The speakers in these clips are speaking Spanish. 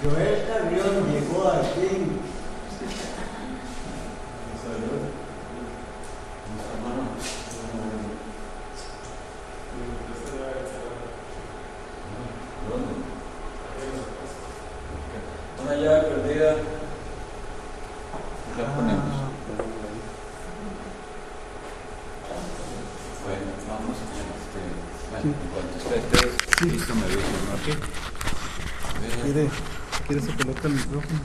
Joel Carrión llegó al fin. Una llave perdida. La ponemos. Bueno, vamos. Bueno, en cuanto esté listo, me dice, ¿no? ¿Quiere se coloca el micrófono?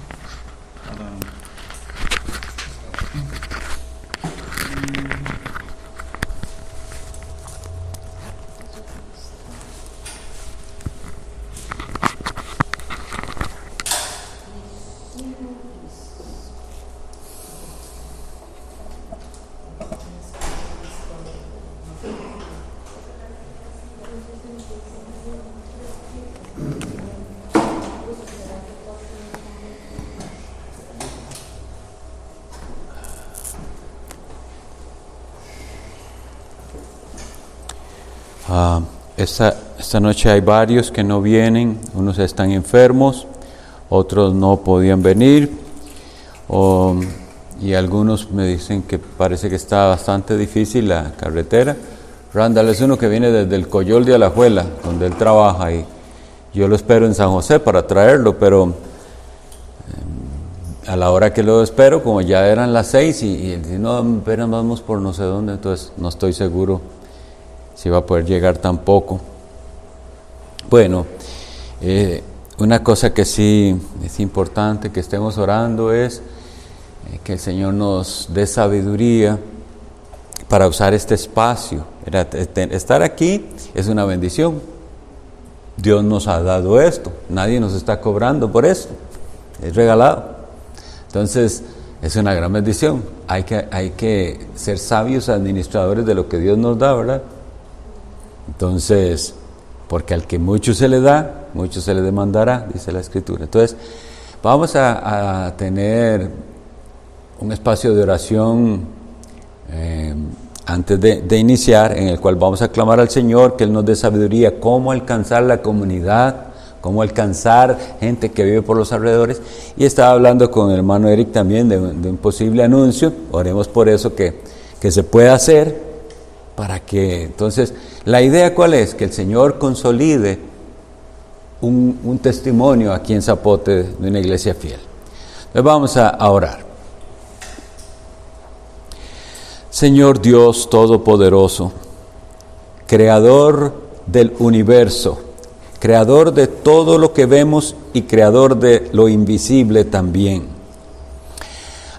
Esta noche hay varios que no vienen, unos están enfermos, otros no podían venir, y algunos me dicen que parece que está bastante difícil la carretera. Randall es uno que viene desde el Coyol de Alajuela, donde él trabaja, y yo lo espero en San José para traerlo, pero a la hora que lo espero, como ya eran las 6, y él dice, no, apenas vamos por no sé dónde, entonces no estoy seguro si va a poder llegar tampoco. Bueno, una cosa que sí es importante que estemos orando es que el Señor nos dé sabiduría para usar este espacio. Estar aquí es una bendición. Dios nos ha dado esto, nadie nos está cobrando por esto, es regalado. Entonces es una gran bendición. Hay que ser sabios administradores de lo que Dios nos da, ¿verdad? Entonces, porque al que mucho se le da, mucho se le demandará, dice la Escritura. Entonces, vamos a tener un espacio de oración antes de iniciar, en el cual vamos a clamar al Señor que Él nos dé sabiduría, cómo alcanzar la comunidad, cómo alcanzar gente que vive por los alrededores. Y estaba hablando con el hermano Eric también de un posible anuncio. Oremos por eso que se pueda hacer, para que entonces, la idea ¿cuál es? Que el Señor consolide un testimonio aquí en Zapote de una iglesia fiel. Entonces vamos a orar. Señor Dios Todopoderoso, Creador del universo, Creador de todo lo que vemos y Creador de lo invisible también.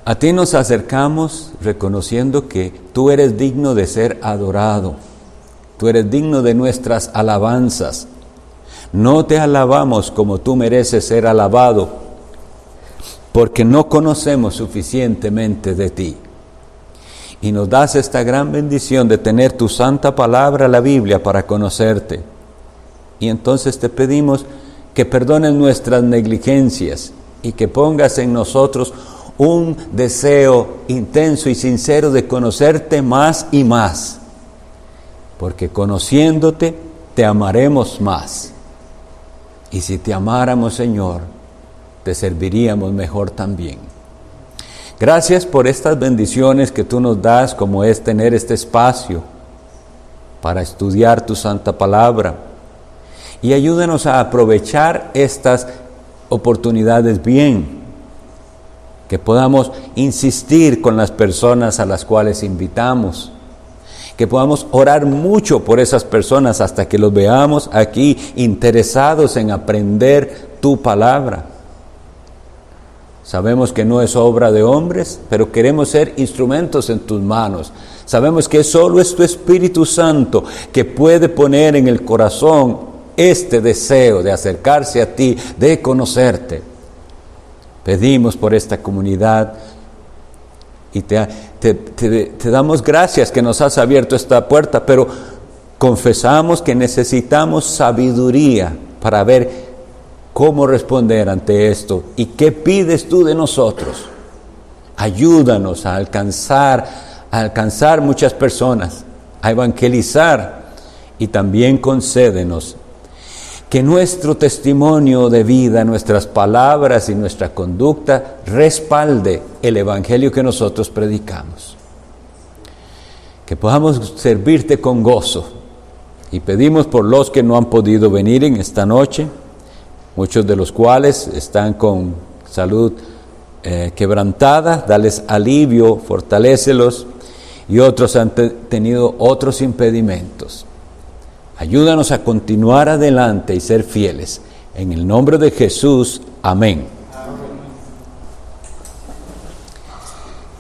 A ti nos acercamos reconociendo que tú eres digno de ser adorado, tú eres digno de nuestras alabanzas. No te alabamos como tú mereces ser alabado, porque no conocemos suficientemente de ti. Y nos das esta gran bendición de tener tu santa palabra, la Biblia, para conocerte. Y entonces te pedimos que perdones nuestras negligencias y que pongas en nosotros un deseo intenso y sincero de conocerte más y más, porque conociéndote te amaremos más, y si te amáramos, Señor, te serviríamos mejor también. Gracias por estas bendiciones que tú nos das, como es tener este espacio para estudiar tu santa palabra, y ayúdanos a aprovechar estas oportunidades bien, que podamos insistir con las personas a las cuales invitamos, que podamos orar mucho por esas personas hasta que los veamos aquí interesados en aprender tu palabra. Sabemos que no es obra de hombres, pero queremos ser instrumentos en tus manos. Sabemos que solo es tu Espíritu Santo que puede poner en el corazón este deseo de acercarse a ti, de conocerte. Pedimos por esta comunidad y te damos gracias que nos has abierto esta puerta, pero confesamos que necesitamos sabiduría para ver cómo responder ante esto y qué pides tú de nosotros. Ayúdanos a alcanzar muchas personas, a evangelizar, y también concédenos que nuestro testimonio de vida, nuestras palabras y nuestra conducta respalde el evangelio que nosotros predicamos. Que podamos servirte con gozo. Y pedimos por los que no han podido venir en esta noche, muchos de los cuales están con salud quebrantada, dales alivio, fortalécelos, y otros han tenido otros impedimentos. Ayúdanos a continuar adelante y ser fieles. En el nombre de Jesús, amén.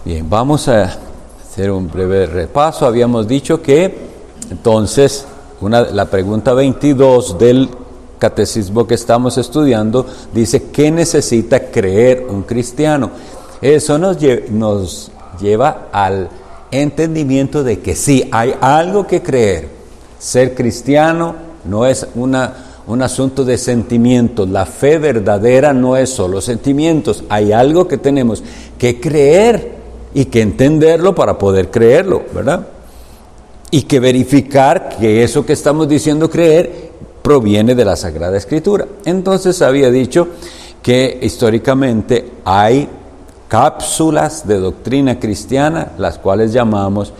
Bien, vamos a hacer un breve repaso. Habíamos dicho que, entonces, la pregunta 22 del catecismo que estamos estudiando dice: ¿qué necesita creer un cristiano? Eso nos lleva al entendimiento de que sí, hay algo que creer. Ser cristiano no es un asunto de sentimientos. La fe verdadera no es solo sentimientos. Hay algo que tenemos que creer y que entenderlo para poder creerlo, ¿verdad? Y que verificar que eso que estamos diciendo creer proviene de la Sagrada Escritura. Entonces había dicho que históricamente hay cápsulas de doctrina cristiana, las cuales llamamos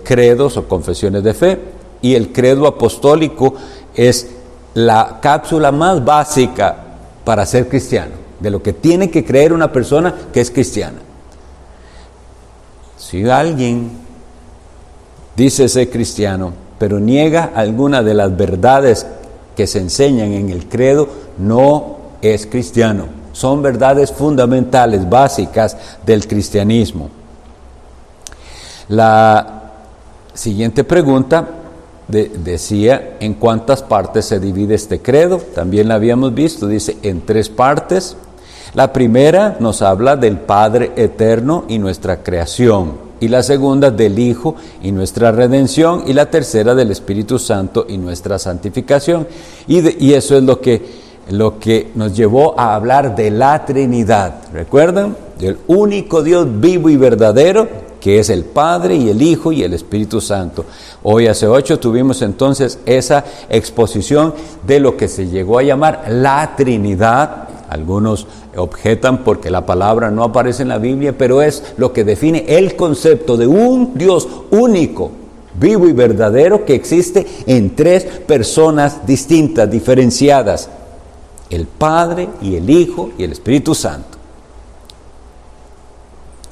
credos o confesiones de fe, y el credo apostólico es la cápsula más básica para ser cristiano, de lo que tiene que creer una persona que es cristiana. Si alguien dice ser cristiano, pero niega alguna de las verdades que se enseñan en el credo, no es cristiano. Son verdades fundamentales, básicas del cristianismo. La siguiente pregunta decía: ¿en cuántas partes se divide este credo? También la habíamos visto, dice en 3 partes. La primera nos habla del Padre eterno y nuestra creación, y la segunda del Hijo y nuestra redención, y la tercera del Espíritu Santo y nuestra santificación. Y eso es lo que nos llevó a hablar de la Trinidad. ¿Recuerdan? Del único Dios vivo y verdadero, que es el Padre y el Hijo y el Espíritu Santo. Hoy hace 8 tuvimos entonces esa exposición de lo que se llegó a llamar la Trinidad. Algunos objetan porque la palabra no aparece en la Biblia, pero es lo que define el concepto de un Dios único, vivo y verdadero, que existe en 3 personas distintas, diferenciadas: el Padre y el Hijo y el Espíritu Santo.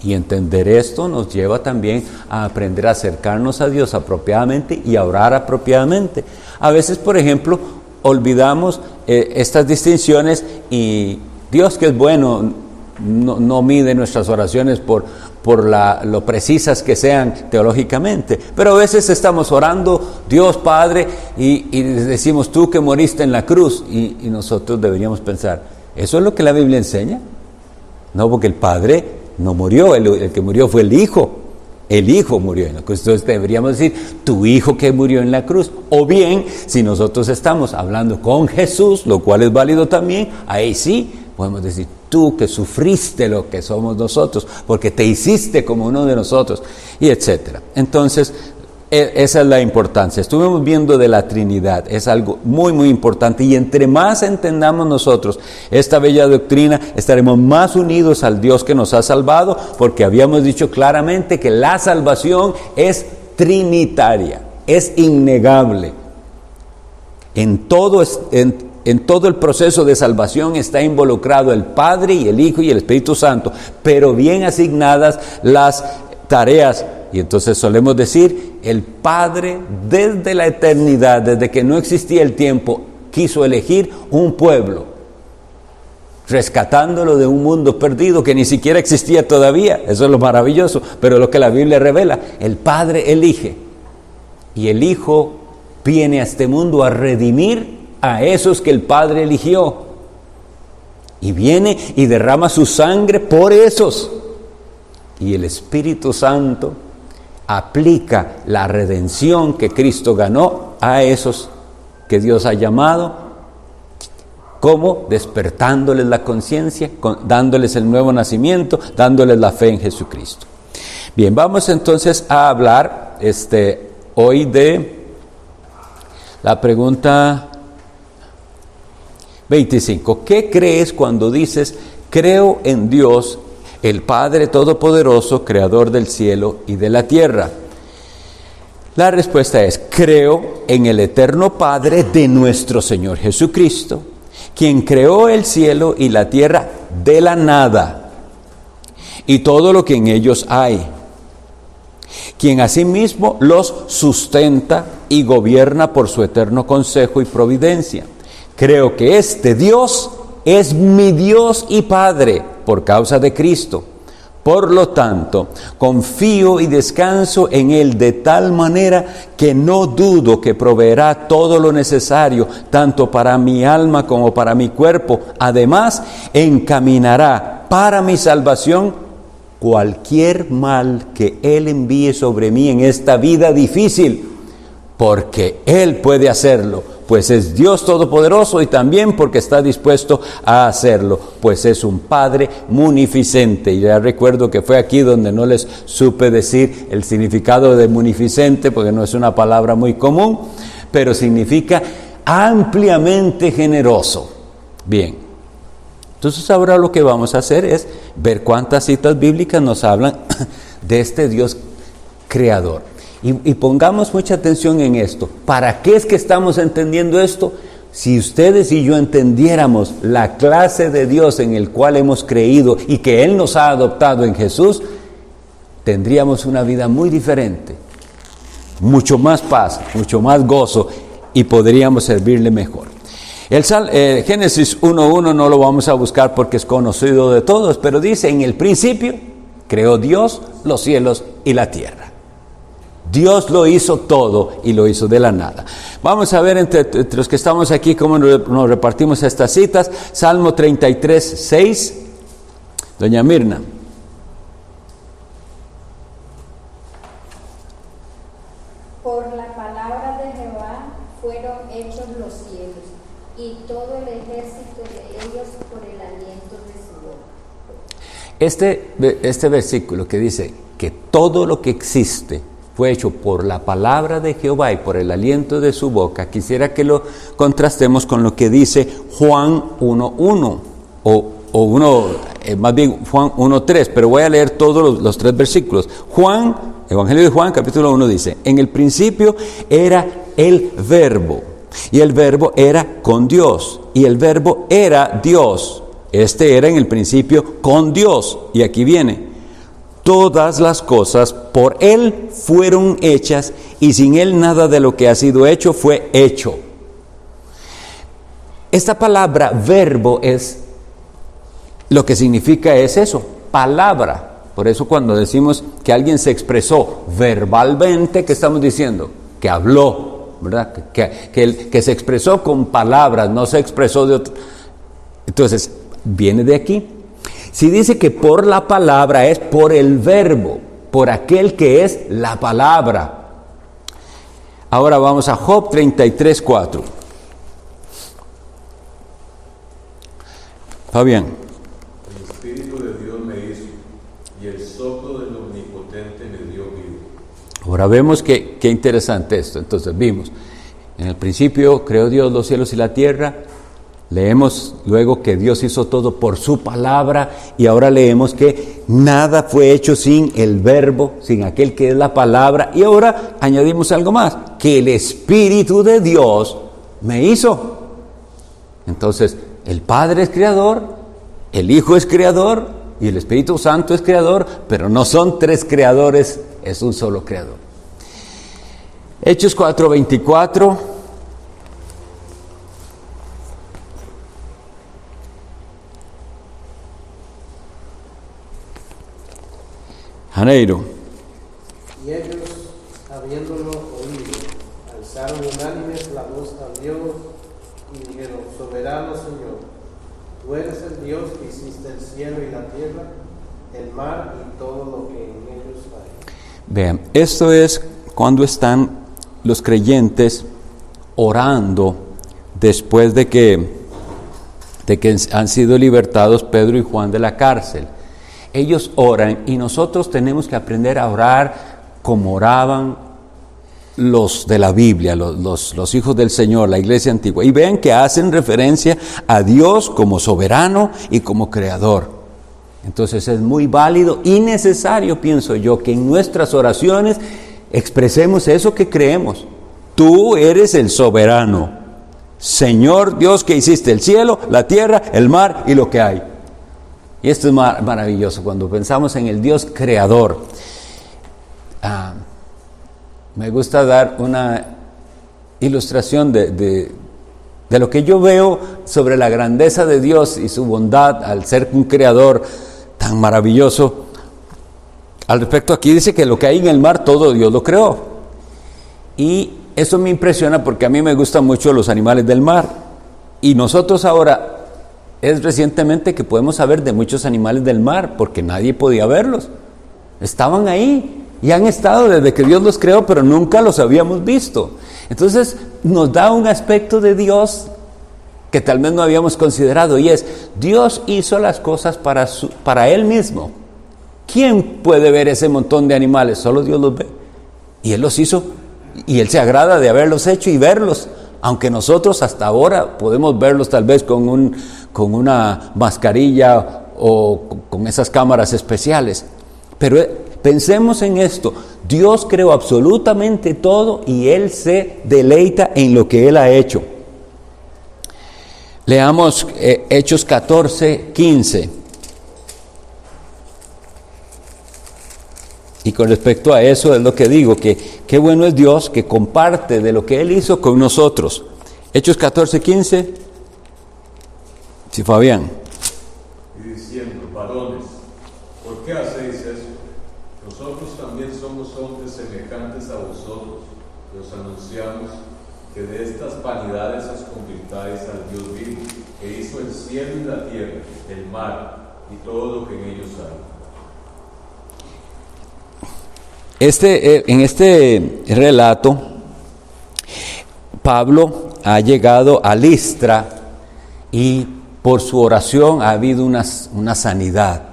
Y entender esto nos lleva también a aprender a acercarnos a Dios apropiadamente y a orar apropiadamente. A veces, por ejemplo, olvidamos estas distinciones, y Dios, que es bueno, no mide nuestras oraciones por lo precisas que sean teológicamente, pero a veces estamos orando: Dios Padre, y decimos: tú que moriste en la cruz, y nosotros deberíamos pensar: ¿eso es lo que la Biblia enseña? No, porque el Padre no murió, el que murió fue el Hijo. El Hijo murió en la cruz. Entonces deberíamos decir: tu Hijo que murió en la cruz. O bien, si nosotros estamos hablando con Jesús, lo cual es válido también, ahí sí podemos decir: tú que sufriste lo que somos nosotros, porque te hiciste como uno de nosotros, y etcétera. Entonces, esa es la importancia. Estuvimos viendo de la Trinidad, es algo muy muy importante, y entre más entendamos nosotros esta bella doctrina, estaremos más unidos al Dios que nos ha salvado, porque habíamos dicho claramente que la salvación es trinitaria, es innegable. En todo el proceso de salvación está involucrado el Padre y el Hijo y el Espíritu Santo, pero bien asignadas las tareas. Y entonces solemos decir: el Padre desde la eternidad, desde que no existía el tiempo, quiso elegir un pueblo, rescatándolo de un mundo perdido que ni siquiera existía todavía. Eso es lo maravilloso, pero lo que la Biblia revela: el Padre elige, y el Hijo viene a este mundo a redimir a esos que el Padre eligió, y viene y derrama su sangre por esos, y el Espíritu Santo aplica la redención que Cristo ganó a esos que Dios ha llamado. ¿Cómo? Despertándoles la conciencia, dándoles el nuevo nacimiento, dándoles la fe en Jesucristo. Bien, vamos entonces a hablar hoy de la pregunta 25. ¿Qué crees cuando dices, creo en Dios, el Padre Todopoderoso, Creador del cielo y de la tierra? La respuesta es, creo en el eterno Padre de nuestro Señor Jesucristo, quien creó el cielo y la tierra de la nada, y todo lo que en ellos hay, quien asimismo los sustenta y gobierna por su eterno consejo y providencia. Creo que este Dios es mi Dios y Padre por causa de Cristo. Por lo tanto, confío y descanso en Él de tal manera que no dudo que proveerá todo lo necesario, tanto para mi alma como para mi cuerpo. Además, encaminará para mi salvación cualquier mal que Él envíe sobre mí en esta vida difícil, porque Él puede hacerlo, pues es Dios Todopoderoso, y también porque está dispuesto a hacerlo, pues es un Padre munificente. Y ya recuerdo que fue aquí donde no les supe decir el significado de munificente, porque no es una palabra muy común, pero significa ampliamente generoso. Bien, entonces ahora lo que vamos a hacer es ver cuántas citas bíblicas nos hablan de este Dios creador. Y pongamos mucha atención en esto. ¿Para qué es que estamos entendiendo esto? Si ustedes y yo entendiéramos la clase de Dios en el cual hemos creído y que Él nos ha adoptado en Jesús, tendríamos una vida muy diferente, mucho más paz, mucho más gozo, y podríamos servirle mejor. Génesis 1:1 no lo vamos a buscar porque es conocido de todos, pero dice, en el principio creó Dios los cielos y la tierra. Dios lo hizo todo y lo hizo de la nada. Vamos a ver entre los que estamos aquí cómo nos repartimos estas citas. Salmo 33:6. Doña Mirna. Por la palabra de Jehová fueron hechos los cielos, y todo el ejército de ellos por el aliento de su boca. Este versículo que dice que todo lo que existe fue hecho por la palabra de Jehová y por el aliento de su boca, quisiera que lo contrastemos con lo que dice Juan 1:1, más bien Juan 1:3, pero voy a leer todos los tres versículos. Evangelio de Juan, capítulo 1 dice, en el principio era el Verbo, y el Verbo era con Dios, y el Verbo era Dios. Este era en el principio con Dios, y aquí viene, todas las cosas por Él fueron hechas, y sin Él nada de lo que ha sido hecho fue hecho. Esta palabra verbo es, lo que significa es eso, palabra. Por eso cuando decimos que alguien se expresó verbalmente, ¿qué estamos diciendo? Que habló, ¿verdad? Que se expresó con palabras, no se expresó de otro. Entonces, viene de aquí. Si dice que por la palabra, es por el verbo, por aquel que es la palabra. Ahora vamos a Job 33:4. Fabián. El Espíritu de Dios me hizo, y el soplo del Omnipotente me dio vida. Ahora vemos qué interesante esto. Entonces vimos, en el principio creó Dios los cielos y la tierra. Leemos luego que Dios hizo todo por su palabra, y ahora leemos que nada fue hecho sin el verbo, sin aquel que es la palabra, y ahora añadimos algo más, que el Espíritu de Dios me hizo. Entonces, el Padre es creador, el Hijo es creador y el Espíritu Santo es creador, pero no son tres creadores, es un solo creador. Hechos 4:24. Janeiro. Y ellos, habiéndolo oído, alzaron unánimes la voz a Dios y dijeron, soberano Señor, tú eres el Dios que hiciste el cielo y la tierra, el mar y todo lo que en ellos hay. Vean, esto es cuando están los creyentes orando después de que han sido libertados Pedro y Juan de la cárcel. Ellos oran y nosotros tenemos que aprender a orar como oraban los de la Biblia, los hijos del Señor, la iglesia antigua, y vean que hacen referencia a Dios como soberano y como creador. Entonces es muy válido y necesario, pienso yo, que en nuestras oraciones expresemos eso que creemos. Tú eres el soberano, Señor Dios, que hiciste el cielo, la tierra, el mar y lo que hay. Y esto es maravilloso cuando pensamos en el Dios creador. Me gusta dar una ilustración de lo que yo veo sobre la grandeza de Dios y su bondad al ser un creador tan maravilloso. Al respecto, aquí dice que lo que hay en el mar, todo Dios lo creó. Y eso me impresiona porque a mí me gustan mucho los animales del mar. Y nosotros ahora, es recientemente que podemos saber de muchos animales del mar, porque nadie podía verlos. Estaban ahí y han estado desde que Dios los creó, pero nunca los habíamos visto. Entonces nos da un aspecto de Dios que tal vez no habíamos considerado, y es: Dios hizo las cosas para Él mismo. ¿Quién puede ver ese montón de animales? Solo Dios los ve. Y Él los hizo, y Él se agrada de haberlos hecho y verlos, aunque nosotros hasta ahora podemos verlos tal vez con una mascarilla o con esas cámaras especiales. Pero pensemos en esto: Dios creó absolutamente todo y Él se deleita en lo que Él ha hecho. Leamos Hechos 14, 15. Y con respecto a eso es lo que digo, que qué bueno es Dios que comparte de lo que Él hizo con nosotros. Hechos 14, 15. Sí, Fabián. Y diciendo: varones, ¿por qué hacéis eso? Nosotros también somos hombres semejantes a vosotros, y os anunciamos que de estas vanidades os convirtáis al Dios vivo, que hizo el cielo y la tierra, el mar y todo lo que en ellos hay. En este relato, Pablo ha llegado a Listra y por su oración ha habido una sanidad.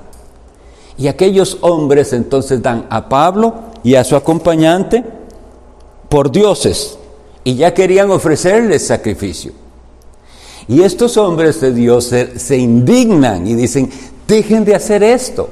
Y aquellos hombres entonces dan a Pablo y a su acompañante por dioses, y ya querían ofrecerles sacrificio. Y estos hombres de Dios se indignan y dicen: dejen de hacer esto.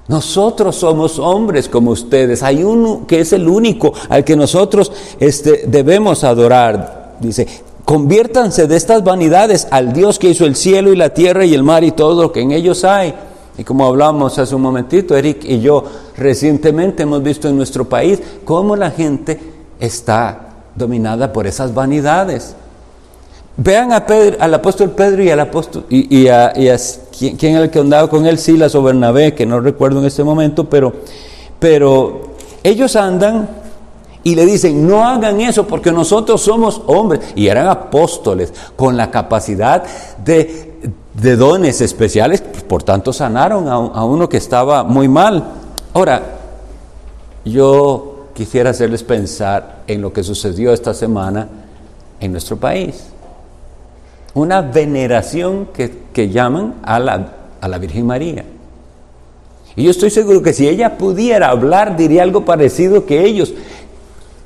Nosotros somos hombres como ustedes. Hay uno que es el único al que nosotros debemos adorar. Dice: conviértanse de estas vanidades al Dios que hizo el cielo y la tierra y el mar y todo lo que en ellos hay. Y como hablamos hace un momentito, Eric y yo recientemente hemos visto en nuestro país cómo la gente está dominada por esas vanidades. Vean al apóstol Pedro y al apóstol y a ¿quién era el que andaba con él? Silas o Bernabé, que no recuerdo en este momento, pero ellos andan y le dicen: no hagan eso porque nosotros somos hombres. Y eran apóstoles con la capacidad de dones especiales, por tanto sanaron a uno que estaba muy mal. Ahora, yo quisiera hacerles pensar en lo que sucedió esta semana en nuestro país. Una veneración que llaman a la Virgen María. Y yo estoy seguro que si ella pudiera hablar, diría algo parecido que ellos: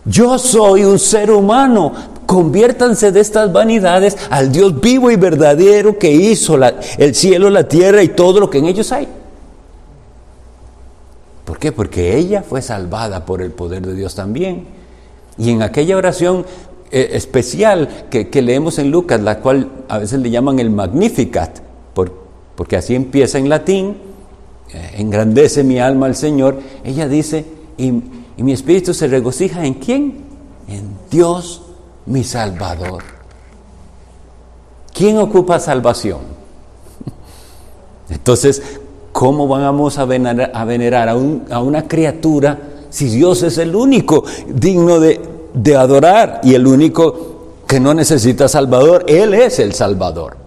yo soy un ser humano, conviértanse de estas vanidades al Dios vivo y verdadero que hizo el cielo, la tierra y todo lo que en ellos hay. ¿Por qué? Porque ella fue salvada por el poder de Dios también. Y en aquella oración especial que leemos en Lucas, la cual a veces le llaman el Magnificat, porque así empieza en latín: engrandece mi alma al Señor. Ella dice: y mi espíritu se regocija ¿en quién? En Dios mi Salvador. ¿Quién ocupa salvación? Entonces, ¿cómo vamos a venerar a una criatura si Dios es el único digno de adorar y el único que no necesita Salvador? Él es el Salvador.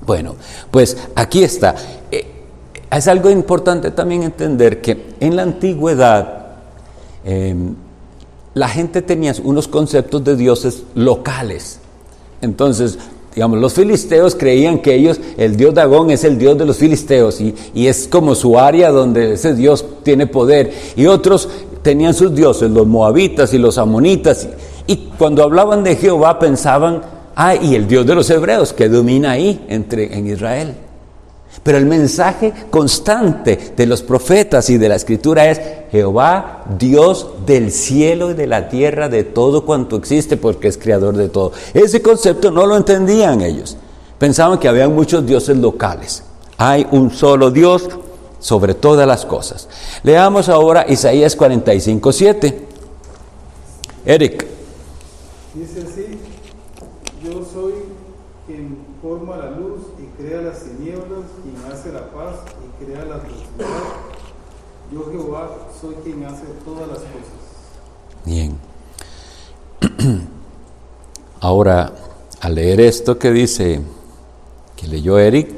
Bueno, pues aquí está. Es algo importante también entender que en la antigüedad la gente tenía unos conceptos de dioses locales. Entonces, digamos, los filisteos creían que el dios Dagón es el dios de los filisteos y es como su área donde ese dios tiene poder. Y otros tenían sus dioses, los moabitas y los amonitas, y cuando hablaban de Jehová pensaban, y el Dios de los hebreos que domina ahí en Israel. Pero el mensaje constante de los profetas y de la Escritura es Jehová, Dios del cielo y de la tierra, de todo cuanto existe, porque es creador de todo. Ese concepto no lo entendían ellos. Pensaban que había muchos dioses locales. Hay un solo Dios sobre todas las cosas. Leamos ahora Isaías 45:7. Eric. Dice así: yo soy quien forma la luz y crea las tinieblas, quien hace la paz y crea la adversidad. Yo Jehová soy quien hace todas las cosas. Bien. Ahora, al leer esto que dice, que leyó Eric,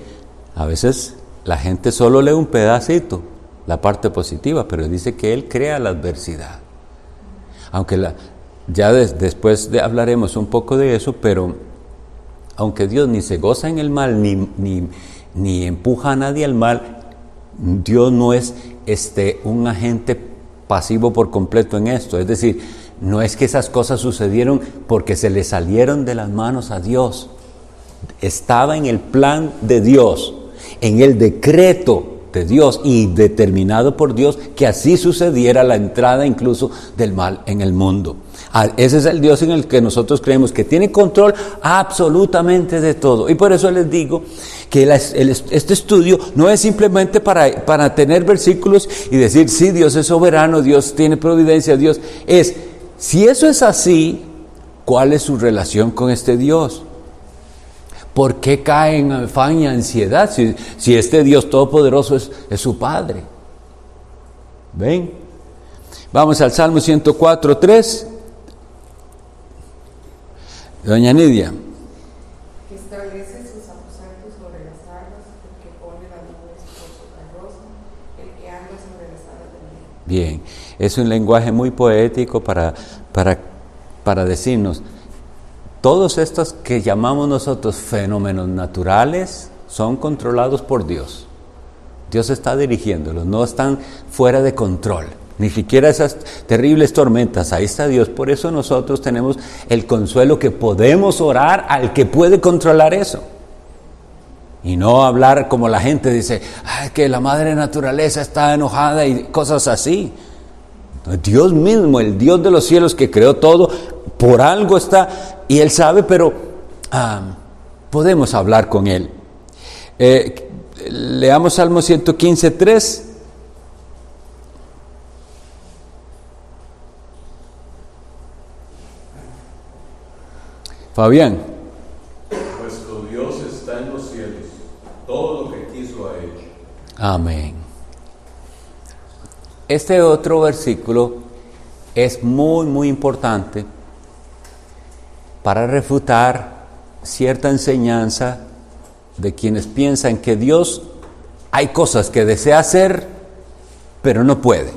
a veces la gente solo lee un pedacito, la parte positiva, pero dice que Él crea la adversidad. Aunque después hablaremos un poco de eso, pero aunque Dios ni se goza en el mal, ni empuja a nadie al mal, Dios no es un agente pasivo por completo en esto. Es decir, no es que esas cosas sucedieron porque se le salieron de las manos a Dios. Estaba en el plan de Dios, en el decreto de Dios y determinado por Dios que así sucediera la entrada incluso del mal en el mundo. Ese es el Dios en el que nosotros creemos, que tiene control absolutamente de todo. Y por eso les digo que este estudio no es simplemente para tener versículos y decir, sí, Dios es soberano, Dios tiene providencia, Dios es. Si eso es así, ¿cuál es su relación con este Dios? ¿Por qué cae en afán y ansiedad si este Dios todopoderoso es su Padre? ¿Ven? Vamos al Salmo 104:3. Doña Nidia. Que establece sus aposentos sobre las aguas, el que pone las nubes por su carroza, el que anda sobre las alas del viento. Bien, es un lenguaje muy poético para decirnos, todos estos que llamamos nosotros fenómenos naturales son controlados por Dios. Dios está dirigiéndolos, no están fuera de control. Ni siquiera esas terribles tormentas, ahí está Dios. Por eso nosotros tenemos el consuelo que podemos orar al que puede controlar eso. Y no hablar como la gente dice, que la madre naturaleza está enojada y cosas así. Dios mismo, el Dios de los cielos que creó todo, por algo está y Él sabe, pero podemos hablar con Él. Leamos Salmo 115:3. Fabián. Vuestro Dios está en los cielos, todo lo que quiso ha hecho. Amén. Este otro versículo es muy, muy importante para refutar cierta enseñanza de quienes piensan que Dios hay cosas que desea hacer, pero no puede.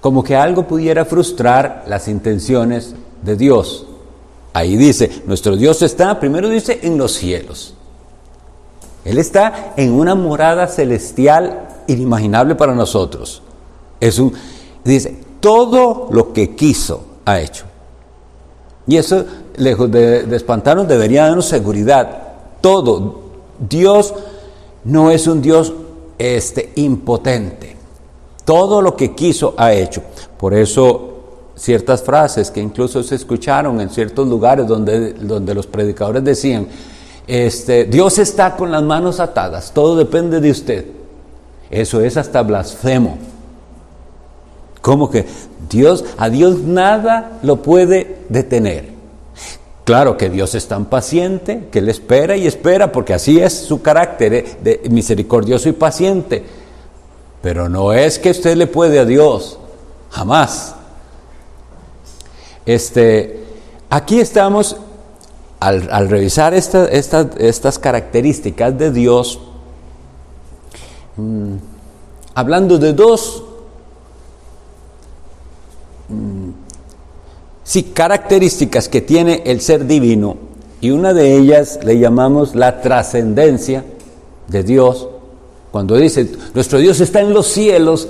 Como que algo pudiera frustrar las intenciones de Dios. Ahí dice, nuestro Dios está, primero dice, en los cielos. Él está en una morada celestial inimaginable para nosotros. Dice, todo lo que quiso ha hecho. Y eso, lejos de espantarnos, debería darnos seguridad. Todo. Dios no es un Dios impotente. Todo lo que quiso ha hecho. Por eso ciertas frases que incluso se escucharon en ciertos lugares donde los predicadores decían, Dios está con las manos atadas, todo depende de usted. Eso es hasta blasfemo. ¿Cómo que a Dios nada lo puede detener? Claro que Dios es tan paciente que Él espera y espera, porque así es su carácter, de misericordioso y paciente. Pero no es que usted le puede a Dios, jamás. Aquí estamos, al revisar estas características de Dios, hablando de dos características que tiene el ser divino, y una de ellas le llamamos la trascendencia de Dios. Cuando dice, nuestro Dios está en los cielos,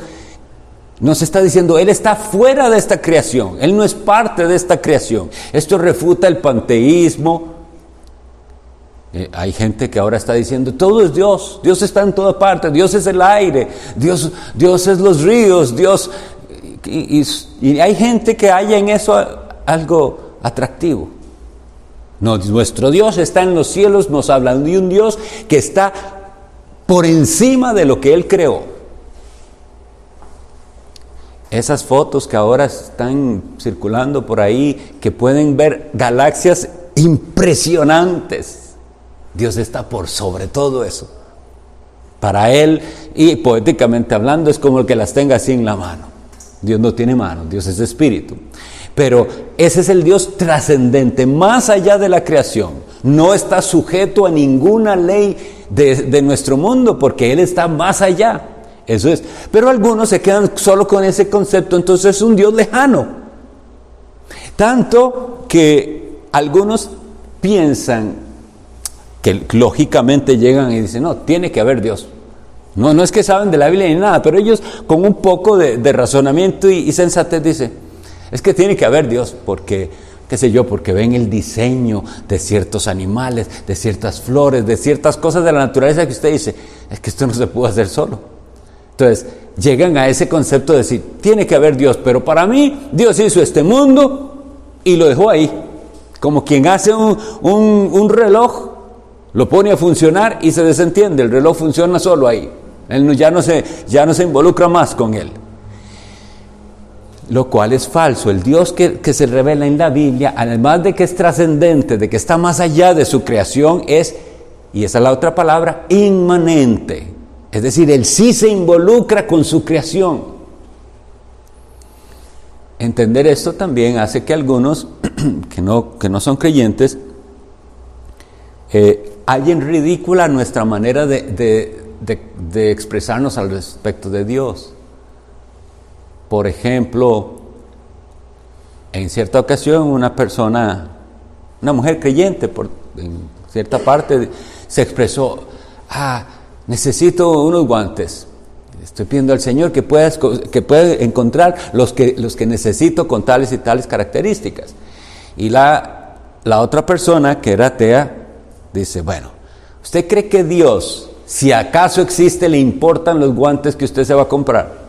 Nos está diciendo, Él está fuera de esta creación, Él no es parte de esta creación. Esto refuta el panteísmo. Hay gente que ahora está diciendo, todo es Dios, Dios está en toda parte, Dios es el aire, Dios es los ríos, Dios... Y hay gente que halla en eso algo atractivo. No, nuestro Dios está en los cielos, nos hablan de un Dios que está por encima de lo que Él creó. Esas fotos que ahora están circulando por ahí, que pueden ver galaxias impresionantes, Dios está por sobre todo eso. Para Él, y poéticamente hablando, es como el que las tenga así en la mano. Dios no tiene mano, Dios es espíritu. Pero ese es el Dios trascendente, más allá de la creación. No está sujeto a ninguna ley de nuestro mundo, porque Él está más allá. Eso es. Pero algunos se quedan solo con ese concepto, entonces es un Dios lejano. Tanto que algunos piensan que lógicamente llegan y dicen, no, tiene que haber Dios. No es que saben de la Biblia ni nada, pero ellos con un poco de razonamiento y sensatez dicen, es que tiene que haber Dios, porque, qué sé yo, porque ven el diseño de ciertos animales, de ciertas flores, de ciertas cosas de la naturaleza que usted dice, es que esto no se puede hacer solo. Entonces, llegan a ese concepto de decir, tiene que haber Dios, pero para mí, Dios hizo este mundo y lo dejó ahí. Como quien hace un reloj, lo pone a funcionar y se desentiende, el reloj funciona solo ahí. Él ya no se involucra más con él. Lo cual es falso. El Dios que se revela en la Biblia, además de que es trascendente, de que está más allá de su creación, es, y esa es la otra palabra, inmanente. Es decir, Él sí se involucra con su creación. Entender esto también hace que algunos que no son creyentes hallen ridícula nuestra manera de expresarnos al respecto de Dios. Por ejemplo, en cierta ocasión una mujer creyente, en cierta parte, se expresó, necesito unos guantes. Estoy pidiendo al Señor que pueda encontrar los que necesito con tales y tales características. Y la otra persona, que era atea, dice, bueno, ¿usted cree que Dios, si acaso existe, le importan los guantes que usted se va a comprar?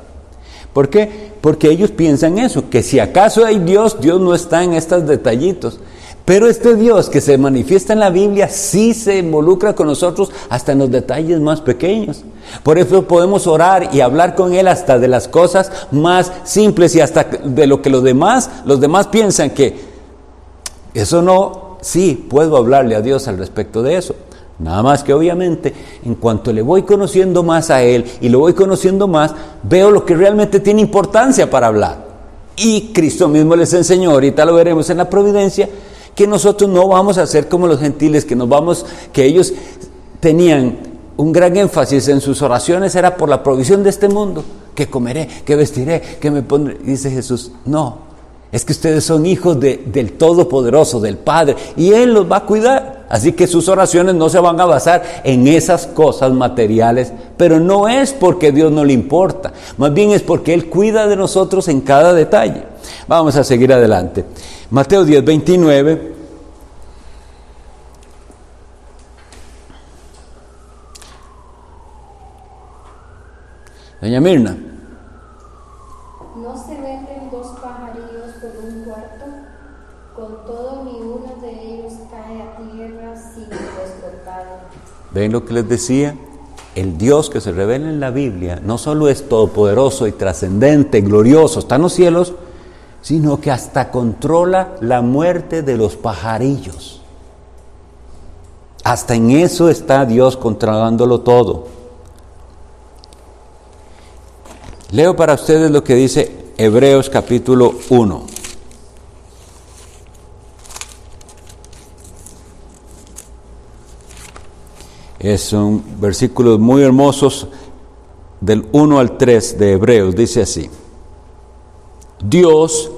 ¿Por qué? Porque ellos piensan eso, que si acaso hay Dios, Dios no está en estos detallitos. Pero este Dios que se manifiesta en la Biblia sí se involucra con nosotros hasta en los detalles más pequeños. Por eso podemos orar y hablar con Él hasta de las cosas más simples y hasta de lo que los demás piensan que eso no, sí, puedo hablarle a Dios al respecto de eso. Nada más que obviamente, en cuanto le voy conociendo más a Él y lo voy conociendo más, veo lo que realmente tiene importancia para hablar. Y Cristo mismo les enseñó, ahorita lo veremos en la providencia, que nosotros no vamos a ser como los gentiles, que ellos tenían un gran énfasis en sus oraciones, era por la provisión de este mundo, que comeré, que vestiré, que me pondré. Dice Jesús, no, es que ustedes son hijos del Todopoderoso, del Padre, y Él los va a cuidar. Así que sus oraciones no se van a basar en esas cosas materiales, pero no es porque Dios no le importa, más bien es porque Él cuida de nosotros en cada detalle. Vamos a seguir adelante. Mateo 10:29. Doña Mirna. ¿No se venden dos pajarillos por un cuarto? Con todo ni uno de ellos cae a tierra sin vuestro Padre. ¿Ven lo que les decía? El Dios que se revela en la Biblia no solo es todopoderoso y trascendente, glorioso, está en los cielos, sino que hasta controla la muerte de los pajarillos. Hasta en eso está Dios controlándolo todo. Leo para ustedes lo que dice Hebreos capítulo 1. Son versículos muy hermosos del 1 al 3 de Hebreos. Dice así: Dios,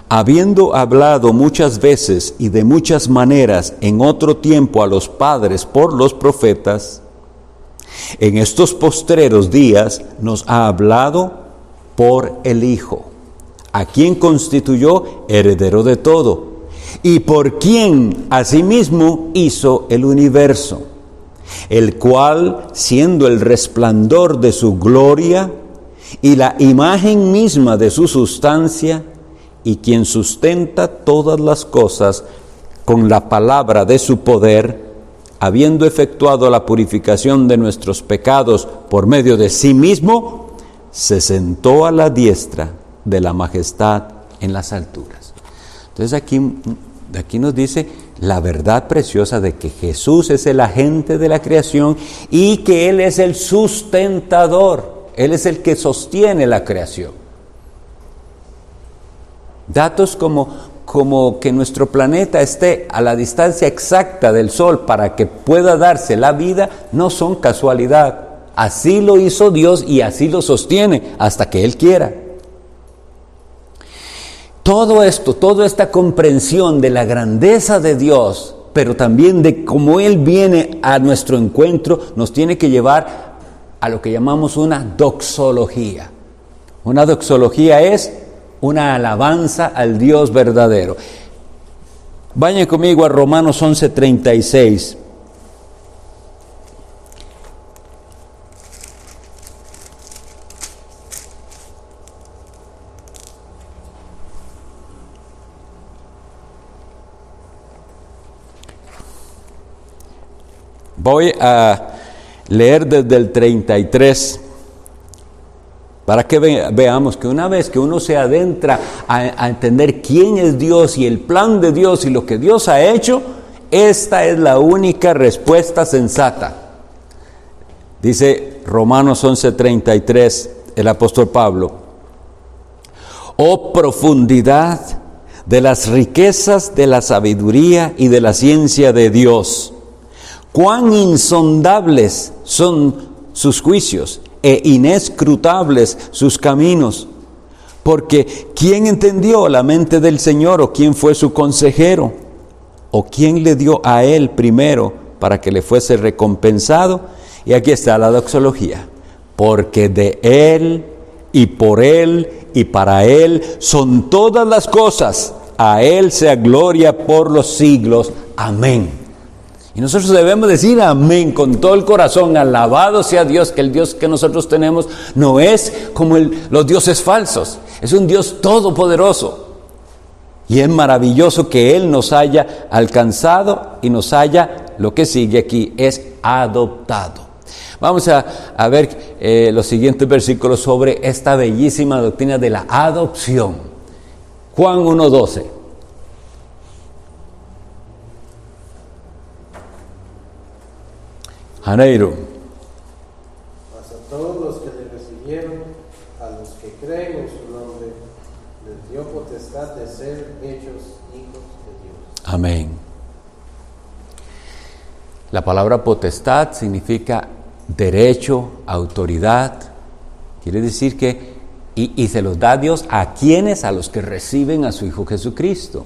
habiendo hablado muchas veces y de muchas maneras en otro tiempo a los padres por los profetas, en estos postreros días nos ha hablado por el Hijo, a quien constituyó heredero de todo, y por quien asimismo hizo el universo, el cual, siendo el resplandor de su gloria y la imagen misma de su sustancia, y quien sustenta todas las cosas con la palabra de su poder, habiendo efectuado la purificación de nuestros pecados por medio de sí mismo, se sentó a la diestra de la majestad en las alturas. Entonces aquí nos dice la verdad preciosa de que Jesús es el agente de la creación y que Él es el sustentador, Él es el que sostiene la creación. Datos como que nuestro planeta esté a la distancia exacta del Sol para que pueda darse la vida no son casualidad. Así lo hizo Dios y así lo sostiene hasta que Él quiera. Todo esto, toda esta comprensión de la grandeza de Dios, pero también de cómo Él viene a nuestro encuentro, nos tiene que llevar a lo que llamamos una doxología. Una doxología es una alabanza al Dios verdadero. Vayan conmigo a Romanos 11:36. Voy a leer desde el 33 para que veamos que una vez que uno se adentra a entender quién es Dios y el plan de Dios y lo que Dios ha hecho, esta es la única respuesta sensata. Dice Romanos 11:33 el apóstol Pablo: oh profundidad de las riquezas de la sabiduría y de la ciencia de Dios, cuán insondables son sus juicios e inescrutables sus caminos. Porque ¿quién entendió la mente del Señor, o quién fue su consejero, o quién le dio a Él primero para que le fuese recompensado? Y aquí está la doxología: porque de Él y por Él y para Él son todas las cosas, a Él sea gloria por los siglos. Amén. Y nosotros debemos decir amén con todo el corazón. Alabado sea Dios, que el Dios que nosotros tenemos no es como los dioses falsos. Es un Dios todopoderoso. Y es maravilloso que Él nos haya alcanzado y nos haya, lo que sigue aquí, es adoptado. Vamos a ver los siguientes versículos sobre esta bellísima doctrina de la adopción. Juan 1:12. Janeiro. Mas a todos los que le recibieron, a los que creen en su nombre, les dio potestad de ser hechos hijos de Dios. Amén. La palabra potestad significa derecho, autoridad. Quiere decir que, y se los da Dios a quienes, a los que reciben a su Hijo Jesucristo.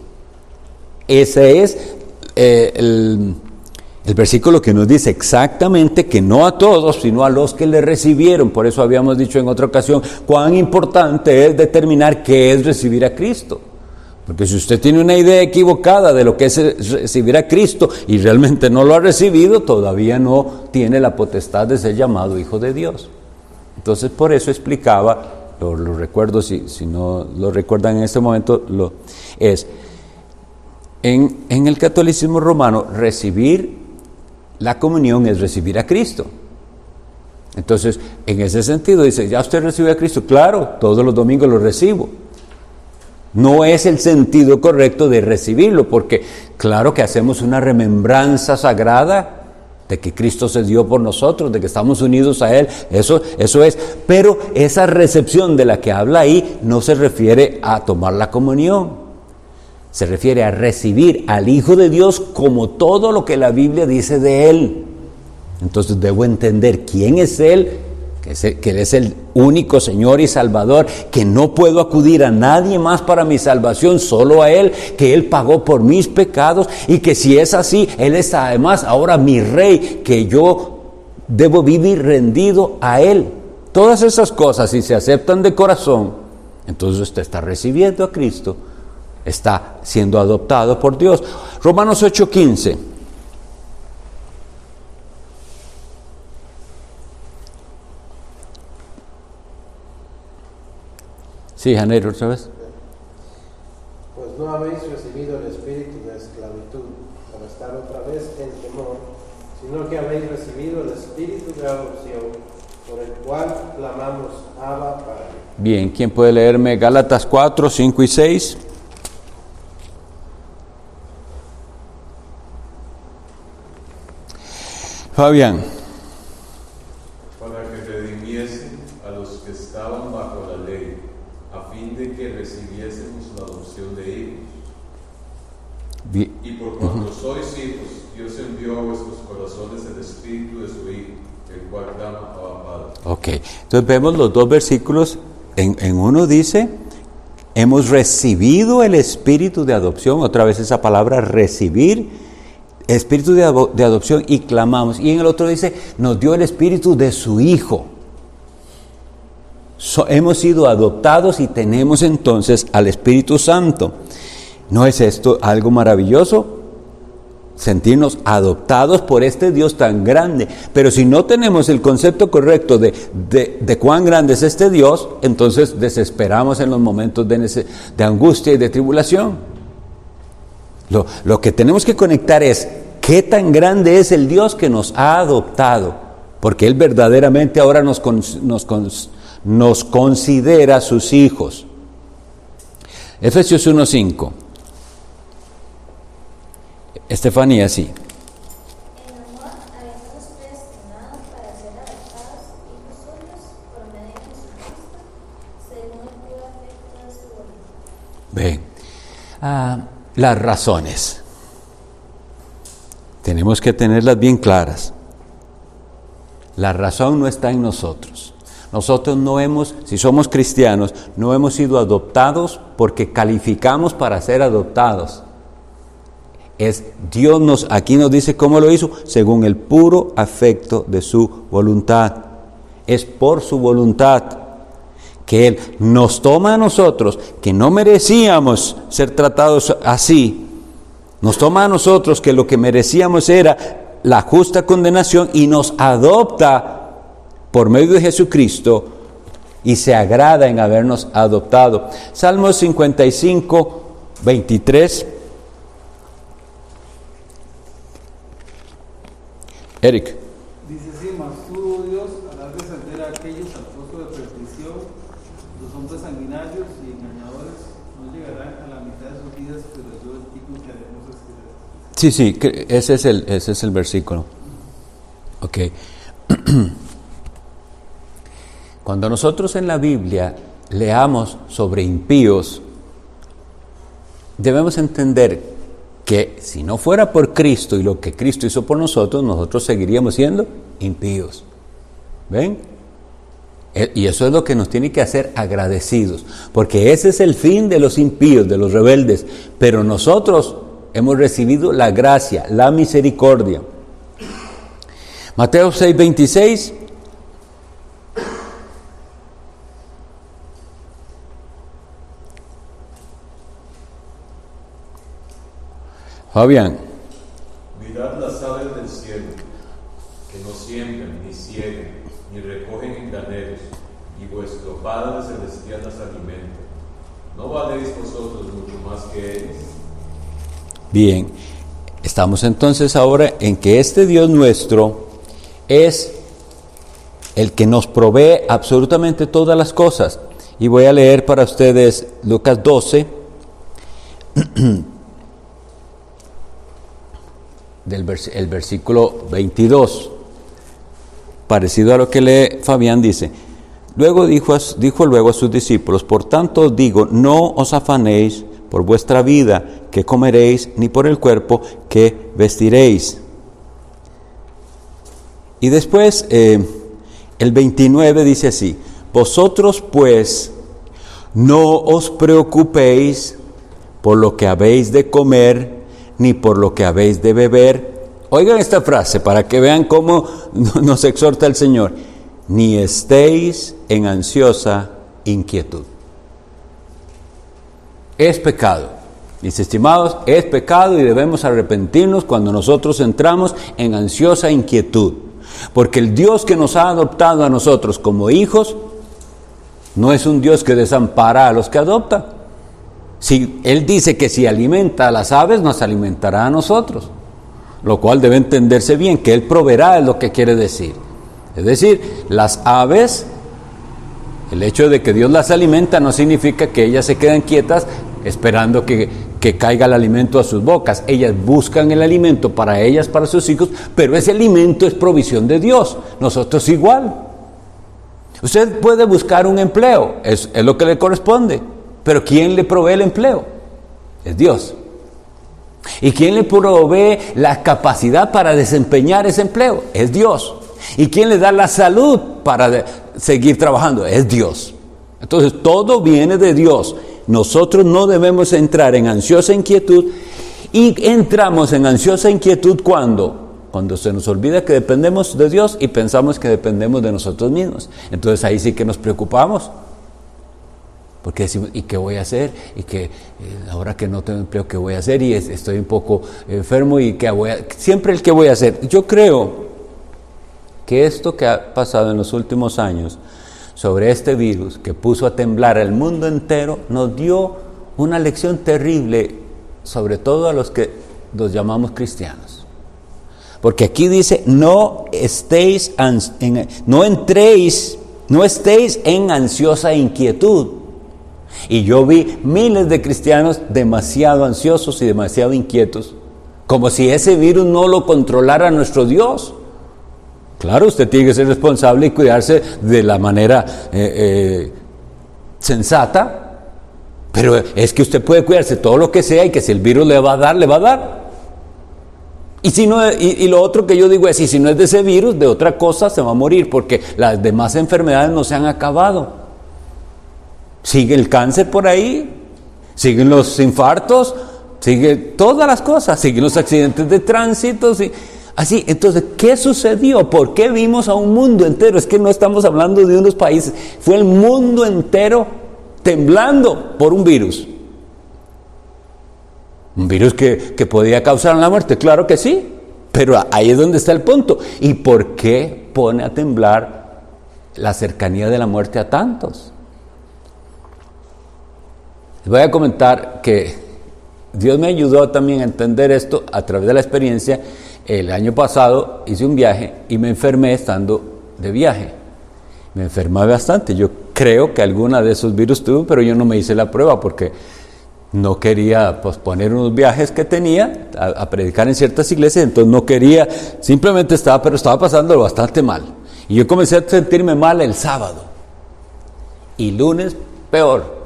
Ese es el versículo que nos dice exactamente que no a todos, sino a los que le recibieron. Por eso habíamos dicho en otra ocasión cuán importante es determinar qué es recibir a Cristo. Porque si usted tiene una idea equivocada de lo que es recibir a Cristo y realmente no lo ha recibido, todavía no tiene la potestad de ser llamado hijo de Dios. Entonces, por eso explicaba, lo recuerdo, si no lo recuerdan en este momento, en el catolicismo romano, recibir la comunión es recibir a Cristo. Entonces, en ese sentido, dice, ¿ya usted recibe a Cristo? Claro, todos los domingos lo recibo. No es el sentido correcto de recibirlo, porque claro que hacemos una remembranza sagrada de que Cristo se dio por nosotros, de que estamos unidos a Él, eso es, pero esa recepción de la que habla ahí no se refiere a tomar la comunión. Se refiere a recibir al Hijo de Dios como todo lo que la Biblia dice de Él. Entonces debo entender quién es Él, que Él es el único Señor y Salvador, que no puedo acudir a nadie más para mi salvación, solo a Él, que Él pagó por mis pecados y que si es así, Él es además ahora mi Rey, que yo debo vivir rendido a Él. todas esas cosas, si se aceptan de corazón, entonces usted está recibiendo a Cristo, está siendo adoptado por Dios. Romanos 8:15. Sí, Janeiro, otra vez. Pues no habéis recibido el espíritu de esclavitud para estar otra vez en temor, sino que habéis recibido el espíritu de adopción, por el cual clamamos Abba Padre. Bien, ¿quién puede leerme Gálatas 4, 5 y 6? Fabián. Para que redimiese a los que estaban bajo la ley, a fin de que recibiésemos la adopción de hijos. Bien. Y por cuanto sois hijos, Dios envió a vuestros corazones el espíritu de su Hijo, el cual clama Abba Padre. Ok, entonces vemos los dos versículos. En uno dice, hemos recibido el espíritu de adopción, otra vez esa palabra recibir, espíritu de adopción, y clamamos. Y en el otro dice, nos dio el espíritu de su Hijo. Hemos sido adoptados y tenemos entonces al Espíritu Santo. ¿No es esto algo maravilloso? Sentirnos adoptados por este Dios tan grande. Pero si no tenemos el concepto correcto de cuán grande es este Dios, entonces desesperamos en los momentos de angustia y de tribulación. Lo que tenemos que conectar es qué tan grande es el Dios que nos ha adoptado, porque Él verdaderamente ahora nos considera sus hijos. Efesios 1:5. Estefanía, sí. En amor habéis predestinados para ser adoptados hijos suyos por medio de Jesucristo, según el puro afecto de su voluntad. Ven, las razones. Tenemos que tenerlas bien claras. La razón no está en nosotros. Nosotros si somos cristianos, no hemos sido adoptados porque calificamos para ser adoptados. Es Dios aquí nos dice cómo lo hizo, según el puro afecto de su voluntad. Es por su voluntad que Él nos toma a nosotros, que no merecíamos ser tratados así. Nos toma a nosotros, que lo que merecíamos era la justa condenación, y nos adopta por medio de Jesucristo, y se agrada en habernos adoptado. Salmos 55, 23. Eric. Dice así: mas tú, oh Dios, harás descender a aquellos al pozo de perdición, los hombres sanguinarios y engañadores no llegarán a la mitad de sus vidas, pero yo el tipo que haremos es que... Sí, ese es el versículo. Ok. Cuando nosotros en la Biblia leamos sobre impíos, debemos entender que si no fuera por Cristo y lo que Cristo hizo por nosotros seguiríamos siendo impíos. ¿Ven? Y eso es lo que nos tiene que hacer agradecidos, porque ese es el fin de los impíos, de los rebeldes, pero nosotros hemos recibido la gracia, la misericordia. Mateo 6:26. Fabián. Mirad las aves del cielo, que no siembran, ni ciegan, ni recogen en graneros, y vuestro Padre Celestial las alimenta. ¿No valéis vosotros mucho más que ellos? Bien, estamos entonces ahora en que este Dios nuestro es el que nos provee absolutamente todas las cosas. Y voy a leer para ustedes Lucas 12, el versículo 22, parecido a lo que lee Fabián. Dice: luego dijo luego a sus discípulos: por tanto os digo, no os afanéis por vuestra vida, que comeréis, ni por el cuerpo, que vestiréis. Y después el 29 dice así: vosotros pues no os preocupéis por lo que habéis de comer, ni por lo que habéis de beber. Oigan esta frase para que vean cómo nos exhorta el Señor. ni estéis en ansiosa inquietud. Es pecado. Mis estimados, es pecado y debemos arrepentirnos cuando nosotros entramos en ansiosa inquietud. Porque el Dios que nos ha adoptado a nosotros como hijos no es un Dios que desampara a los que adopta. Si Él dice que si alimenta a las aves, nos alimentará a nosotros. Lo cual debe entenderse bien, que Él proveerá es lo que quiere decir. Es decir, las aves, el hecho de que Dios las alimenta no significa que ellas se queden quietas esperando que caiga el alimento a sus bocas. Ellas buscan el alimento para ellas, para sus hijos, pero ese alimento es provisión de Dios. Nosotros igual. Usted puede buscar un empleo, es lo que le corresponde, pero ¿quién le provee el empleo? Es Dios. ¿Y quién le provee la capacidad para desempeñar ese empleo? Es Dios. ¿Y quién le da la salud para seguir trabajando? Es Dios. Entonces todo viene de Dios. Nosotros no debemos entrar en ansiosa inquietud, y entramos en ansiosa inquietud cuando se nos olvida que dependemos de Dios y pensamos que dependemos de nosotros mismos. Entonces ahí sí que nos preocupamos. Porque decimos, ¿y qué voy a hacer? Y que ahora que no tengo empleo, ¿qué voy a hacer? Y estoy un poco enfermo y siempre el qué voy a hacer. Yo creo que esto que ha pasado en los últimos años sobre este virus que puso a temblar al mundo entero nos dio una lección terrible, sobre todo a los que nos llamamos cristianos. Porque aquí dice, no estéis en ansiosa inquietud. Y yo vi miles de cristianos demasiado ansiosos y demasiado inquietos, como si ese virus no lo controlara nuestro Dios. Claro, usted tiene que ser responsable y cuidarse de la manera sensata, pero es que usted puede cuidarse todo lo que sea y que si el virus le va a dar, le va a dar. Y si no, y lo otro que yo digo es, y si no es de ese virus, de otra cosa se va a morir, porque las demás enfermedades no se han acabado. Sigue el cáncer por ahí, siguen los infartos, sigue todas las cosas, siguen los accidentes de tránsito, así. Entonces, ¿qué sucedió? ¿Por qué vimos a un mundo entero? Es que no estamos hablando de unos países, fue el mundo entero temblando por un virus. Un virus que podía causar la muerte, claro que sí, pero ahí es donde está el punto. ¿Y por qué pone a temblar la cercanía de la muerte a tantos? Les voy a comentar que Dios me ayudó también a entender esto a través de la experiencia. El año pasado hice un viaje y me enfermé estando de viaje. Me enfermé bastante. Yo creo que alguna de esos virus tuve, pero yo no me hice la prueba porque no quería posponer unos viajes que tenía a predicar en ciertas iglesias, entonces no quería, simplemente estaba pasándolo bastante mal. Y yo comencé a sentirme mal el sábado. Y lunes, peor.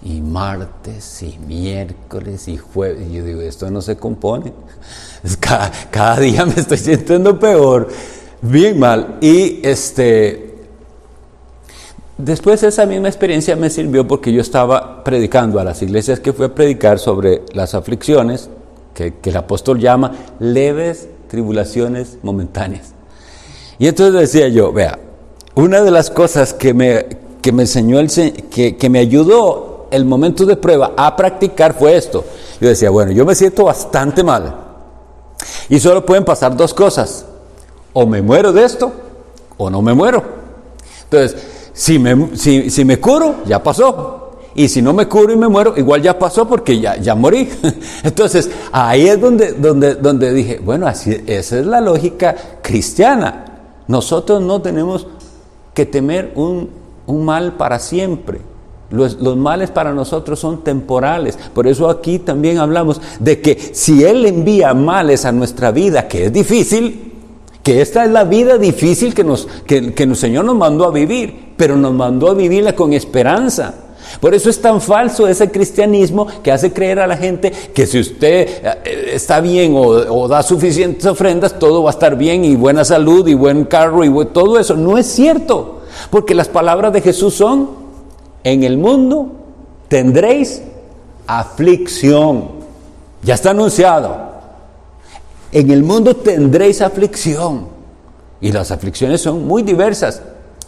Y martes, y miércoles, y jueves. Y yo digo, esto no se compone. Cada día me estoy sintiendo peor, bien mal. Y después esa misma experiencia me sirvió porque yo estaba predicando a las iglesias que fui a predicar sobre las aflicciones, que el apóstol llama leves tribulaciones momentáneas. Y entonces decía yo, vea, una de las cosas que me enseñó, que me ayudó el momento de prueba a practicar fue esto. Yo decía, bueno, yo me siento bastante mal y solo pueden pasar dos cosas: o me muero de esto o no me muero. Entonces, si me curo, ya pasó, y si no me curo y me muero, igual ya pasó porque ya morí. Entonces ahí es donde dije, bueno, esa es la lógica cristiana. Nosotros no tenemos que temer un mal para siempre. Los males para nosotros son temporales. Por eso aquí también hablamos de que si Él envía males a nuestra vida, que es difícil, que esta es la vida difícil que el Señor nos mandó a vivir, pero nos mandó a vivirla con esperanza. Por eso es tan falso ese cristianismo que hace creer a la gente que si usted está bien o da suficientes ofrendas, todo va a estar bien, y buena salud y buen carro y todo eso. No es cierto, porque las palabras de Jesús son: en el mundo tendréis aflicción. Ya está anunciado. En el mundo tendréis aflicción. Y las aflicciones son muy diversas.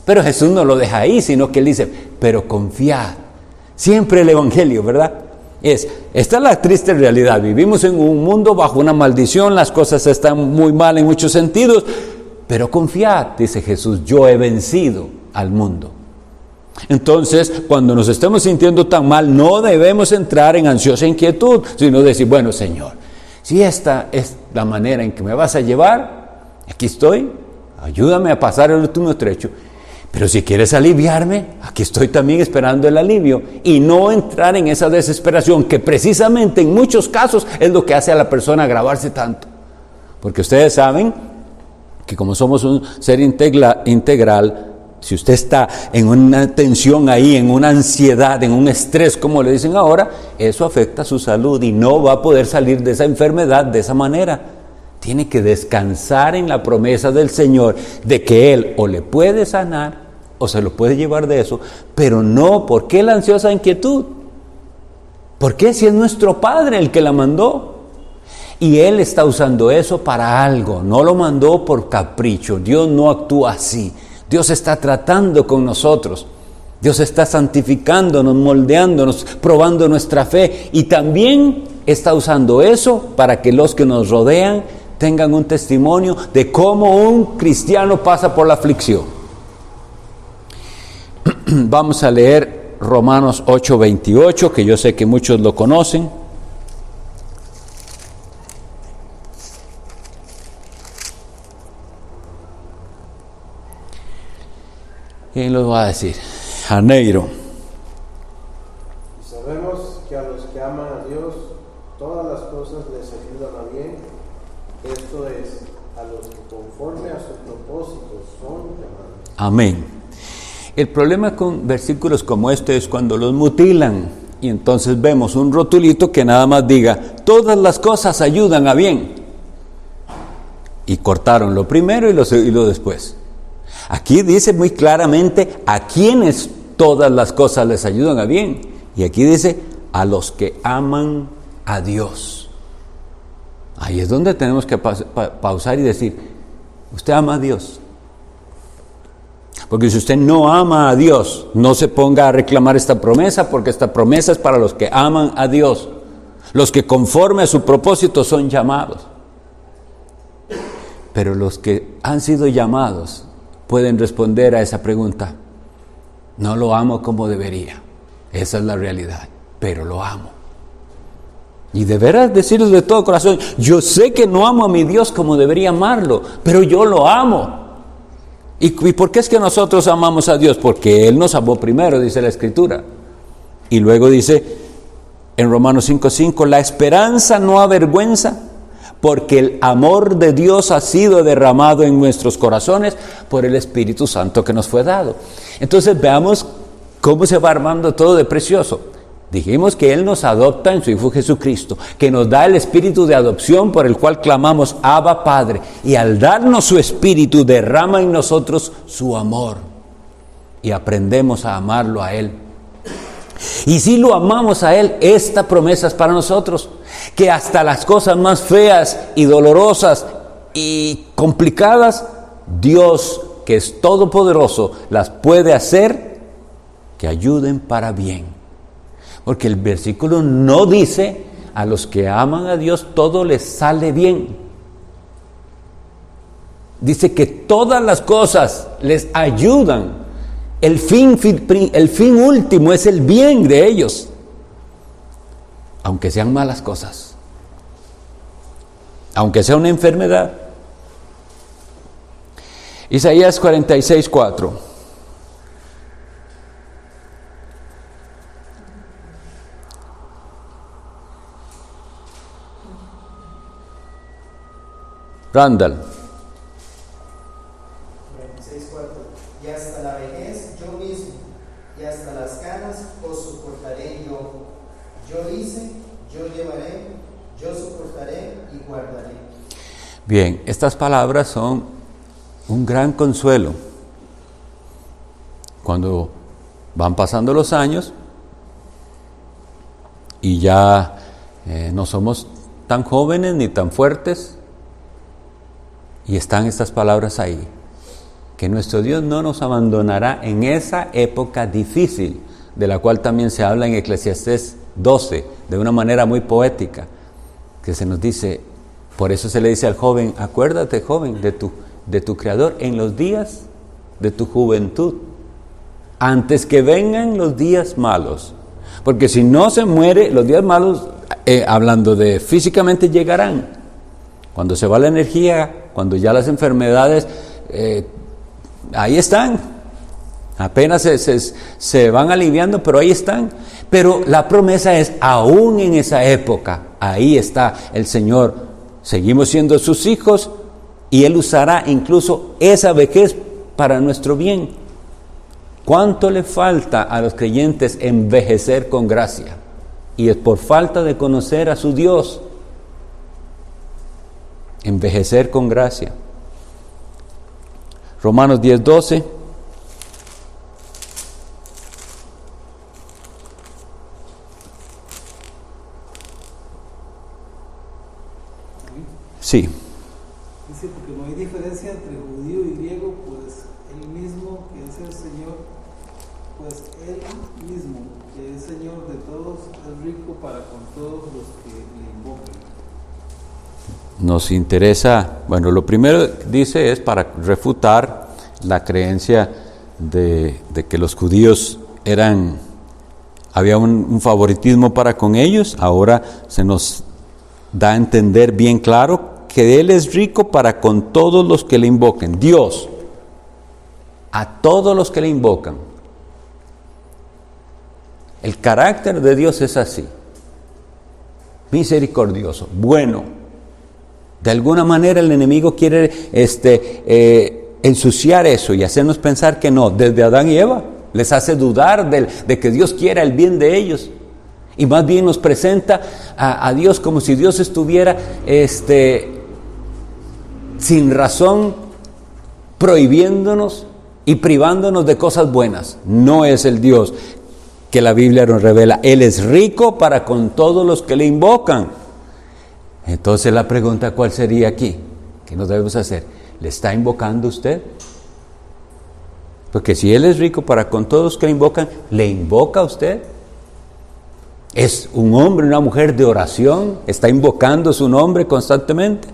Pero Jesús no lo deja ahí, sino que Él dice, pero confiad. Siempre el Evangelio, ¿verdad? Esta es la triste realidad. Vivimos en un mundo bajo una maldición, las cosas están muy mal en muchos sentidos, pero confiad, dice Jesús, yo he vencido al mundo. Entonces, cuando nos estemos sintiendo tan mal, no debemos entrar en ansiosa inquietud, sino decir, bueno, Señor, si esta es la manera en que me vas a llevar, aquí estoy, ayúdame a pasar el último estrecho. Pero si quieres aliviarme, aquí estoy también esperando el alivio, y no entrar en esa desesperación que precisamente en muchos casos es lo que hace a la persona agravarse tanto. Porque ustedes saben que como somos un ser integral, si usted está en una tensión ahí, en una ansiedad, en un estrés, como le dicen ahora, eso afecta su salud y no va a poder salir de esa enfermedad de esa manera. Tiene que descansar en la promesa del Señor de que Él o le puede sanar o se lo puede llevar de eso, pero no, ¿por qué la ansiosa inquietud? ¿Por qué si es nuestro Padre el que la mandó? Y Él está usando eso para algo, no lo mandó por capricho. Dios no actúa así. Dios está tratando con nosotros. Dios está santificándonos, moldeándonos, probando nuestra fe. Y también está usando eso para que los que nos rodean tengan un testimonio de cómo un cristiano pasa por la aflicción. Vamos a leer Romanos 8:28, que yo sé que muchos lo conocen. ¿Quién lo va a decir? Janeiro. Sabemos que a los que aman a Dios, todas las cosas les ayudan a bien. Esto es, a los que conforme a su propósito son llamados. Amén. El problema con versículos como este es cuando los mutilan y entonces vemos un rotulito que nada más diga, todas las cosas ayudan a bien. Y cortaron lo primero y lo después. Aquí dice muy claramente a quienes todas las cosas les ayudan a bien. Y aquí dice a los que aman a Dios. Ahí es donde tenemos que pausar y decir, ¿usted ama a Dios? Porque si usted no ama a Dios, no se ponga a reclamar esta promesa, porque esta promesa es para los que aman a Dios. Los que conforme a su propósito son llamados. Pero los que han sido llamados pueden responder a esa pregunta. No lo amo como debería. Esa es la realidad, pero lo amo. Y de veras decirlo de todo corazón, yo sé que no amo a mi Dios como debería amarlo, pero yo lo amo. ¿Y por qué es que nosotros amamos a Dios? Porque Él nos amó primero, dice la Escritura. Y luego dice en Romanos 5:5, la esperanza no avergüenza, porque el amor de Dios ha sido derramado en nuestros corazones por el Espíritu Santo que nos fue dado. Entonces veamos cómo se va armando todo de precioso. Dijimos que Él nos adopta en su Hijo Jesucristo, que nos da el espíritu de adopción por el cual clamamos Abba Padre, y al darnos su espíritu derrama en nosotros su amor y aprendemos a amarlo a Él. Y si lo amamos a Él, esta promesa es para nosotros, que hasta las cosas más feas y dolorosas y complicadas, Dios, que es todopoderoso, las puede hacer que ayuden para bien. Porque el versículo no dice a los que aman a Dios todo les sale bien. Dice que todas las cosas les ayudan. El fin último es el bien de ellos, aunque sean malas cosas, aunque sea una enfermedad. Isaías 46:4. Randall. 46:4. Y hasta la vejez yo mismo, y hasta las canas os soportaré yo. Yo hice, yo llevaré, yo soportaré y guardaré. Bien, estas palabras son un gran consuelo. Cuando van pasando los años y ya no somos tan jóvenes ni tan fuertes, y están estas palabras ahí. que nuestro Dios no nos abandonará en esa época difícil, de la cual también se habla en Eclesiastés 12, de una manera muy poética, que se nos dice, por eso se le dice al joven, acuérdate, joven, de tu Creador en los días de tu juventud, antes que vengan los días malos. Porque si no se muere, los días malos, hablando de físicamente, llegarán. Cuando se va la energía, cuando ya las enfermedades, ahí están. Apenas se van aliviando, pero ahí están. Pero la promesa es, aún en esa época, ahí está el Señor. Seguimos siendo sus hijos y Él usará incluso esa vejez para nuestro bien. ¿Cuánto le falta a los creyentes envejecer con gracia? Y es por falta de conocer a su Dios. Envejecer con gracia. Romanos 10:12. Sí. Dice, porque no hay diferencia entre judío y griego, pues Él mismo, que es el Señor, pues Él mismo, que es Señor de todos, es rico para con todos los que le invoquen. Nos interesa, bueno, lo primero dice es para refutar la creencia de que los judíos había un favoritismo para con ellos. Ahora se nos da a entender bien claro que Él es rico para con todos los que le invoquen. Dios, a todos los que le invocan. El carácter de Dios es así, misericordioso, bueno. De alguna manera el enemigo quiere ensuciar eso y hacernos pensar que no. Desde Adán y Eva les hace dudar de que Dios quiera el bien de ellos. Y más bien nos presenta a Dios como si Dios estuviera sin razón prohibiéndonos y privándonos de cosas buenas. No es el Dios que la Biblia nos revela. Él es rico para con todos los que le invocan. Entonces la pregunta, ¿cuál sería aquí? ¿Qué nos debemos hacer? ¿Le está invocando usted? Porque si Él es rico para con todos los que le invocan, ¿le invoca a usted? ¿Es un hombre, una mujer de oración? ¿Está invocando su nombre constantemente?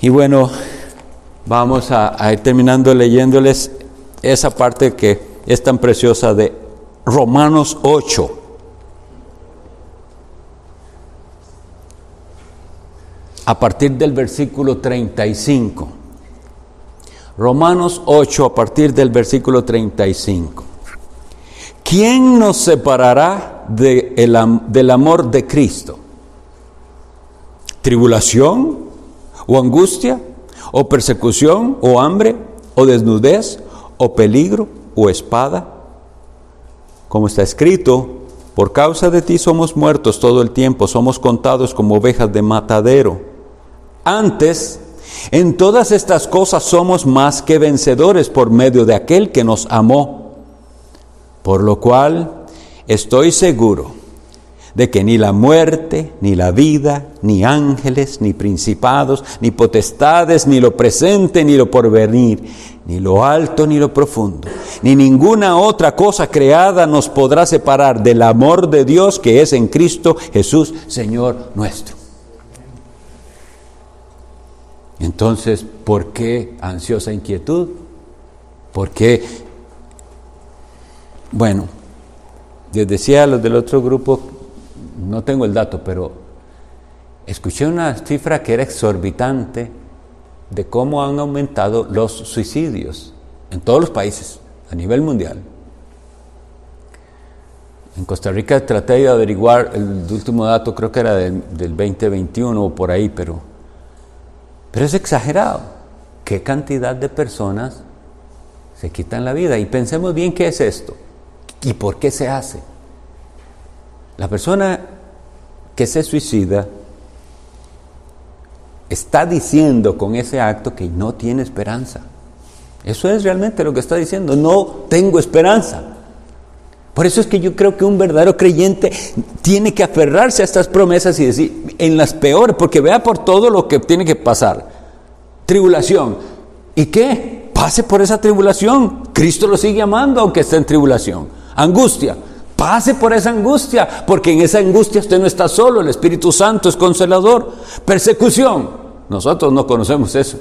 Y bueno, vamos a ir terminando leyéndoles esa parte que es tan preciosa de Romanos 8. A partir del versículo 35. Romanos 8, a partir del versículo 35. ¿Quién nos separará del amor de Cristo? ¿Tribulación? ¿O angustia? ¿O persecución? ¿O hambre? ¿O desnudez? ¿O peligro? ¿O espada? Como está escrito, por causa de ti somos muertos todo el tiempo, somos contados como ovejas de matadero. Antes, en todas estas cosas somos más que vencedores por medio de aquel que nos amó. Por lo cual, estoy seguro de que ni la muerte, ni la vida, ni ángeles, ni principados, ni potestades, ni lo presente, ni lo porvenir, ni lo alto, ni lo profundo, ni ninguna otra cosa creada nos podrá separar del amor de Dios que es en Cristo Jesús, Señor nuestro. Entonces, ¿por qué ansiosa inquietud? ¿Por qué? Bueno, les decía a los del otro grupo, no tengo el dato, pero escuché una cifra que era exorbitante de cómo han aumentado los suicidios en todos los países, a nivel mundial. En Costa Rica traté de averiguar, el último dato creo que era del 2021 o por ahí, pero es exagerado. ¿Qué cantidad de personas se quitan la vida? Y pensemos bien qué es esto y por qué se hace. La persona que se suicida está diciendo con ese acto que no tiene esperanza. Eso es realmente lo que está diciendo. No tengo esperanza. Por eso es que yo creo que un verdadero creyente tiene que aferrarse a estas promesas y decir, en las peores, porque vea por todo lo que tiene que pasar. Tribulación. ¿Y qué? pase por esa tribulación. Cristo lo sigue amando aunque esté en tribulación. Angustia, pase por esa angustia, porque en esa angustia usted no está solo, el Espíritu Santo es consolador. Persecución, nosotros no conocemos eso.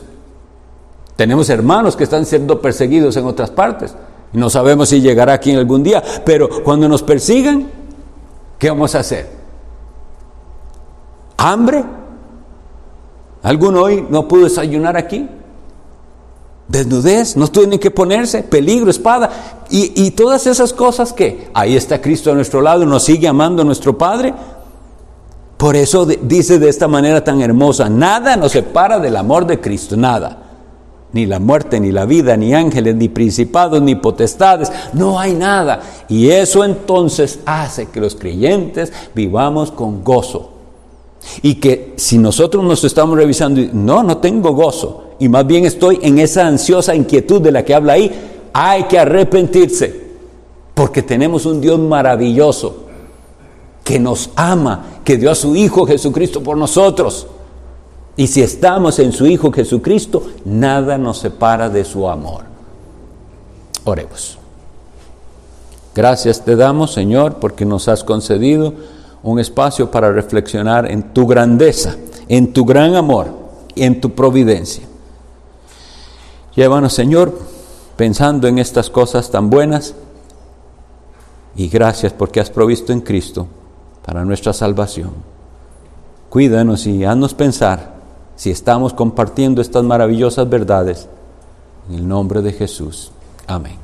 Tenemos hermanos que están siendo perseguidos en otras partes y no sabemos si llegará aquí en algún día, pero cuando nos persigan, ¿qué vamos a hacer? ¿Hambre? ¿Alguno hoy no pudo desayunar aquí? Desnudez, no tienen que ponerse, peligro, espada, y todas esas cosas que ahí está Cristo a nuestro lado, nos sigue amando nuestro Padre. Por eso dice de esta manera tan hermosa: nada nos separa del amor de Cristo, nada. Ni la muerte, ni la vida, ni ángeles, ni principados, ni potestades, no hay nada. Y eso entonces hace que los creyentes vivamos con gozo. Y que si nosotros nos estamos revisando, no tengo gozo, y más bien estoy en esa ansiosa inquietud de la que habla ahí, hay que arrepentirse, porque tenemos un Dios maravilloso, que nos ama, que dio a su Hijo Jesucristo por nosotros. Y si estamos en su Hijo Jesucristo, nada nos separa de su amor. Oremos. Gracias te damos, Señor, porque nos has concedido un espacio para reflexionar en tu grandeza, en tu gran amor y en tu providencia. Llévanos, Señor, pensando en estas cosas tan buenas, y gracias porque has provisto en Cristo para nuestra salvación. Cuídanos y haznos pensar si estamos compartiendo estas maravillosas verdades. En el nombre de Jesús. Amén.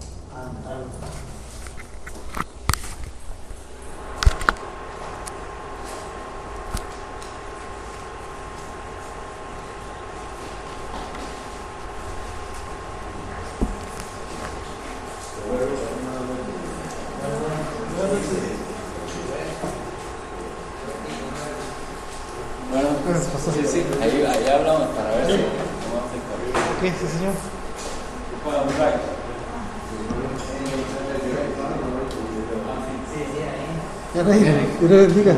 Ahí hablamos para ver si vamos a Ok, sí, señor. Ya, Dios le bendiga.